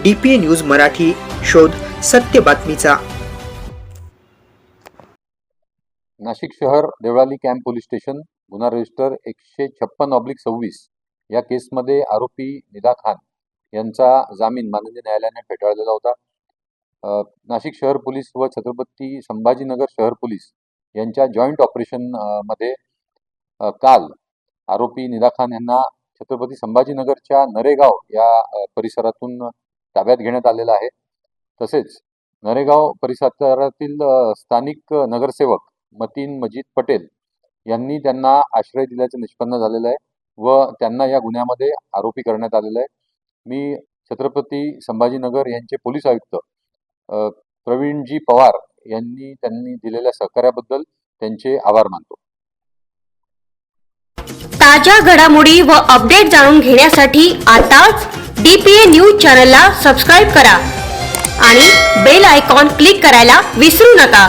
DPA news Marathi, शोध सत्य बातमीचा। नाशिक शहर देवळाली कॅम्प पोलीस स्टेशन गुन्हा रजिस्टर 156/26 या केसमध्ये आरोपी निदा खान यांचा जामीन माननीय न्यायालयाने फेटाळलेला होता। नाशिक शहर पोलीस व छत्रपती संभाजीनगर शहर पोलीस यांच्या जॉईंट ऑपरेशन मध्ये काल आरोपी निदा खान यांना छत्रपती संभाजीनगरच्या नरेगाव या परिसरातून ताब्यात घेण्यात आलेला आहे। तसेच नरेगाव परिसरातील स्थानिक नगरसेवक मतीन मजीद पटेल यांनी त्यांना आश्रय दिल्याचे निष्पन्न झालेलं आहे व त्यांना या गुन्ह्यामध्ये आरोपी करण्यात आलेला आहे। मी छत्रपती संभाजीनगर यांचे पोलीस आयुक्त प्रवीणजी पवार त्यांनी दिलेल्या सहकार्याबद्दल त्यांचे आभार मानतो। ताज्या घडामोडी व अपडेट जाणून घेण्यासाठी आताच DPA न्यूज चॅनलला सबस्क्राइब करा आणि बेल आयकॉन क्लिक करायला विसरू नका।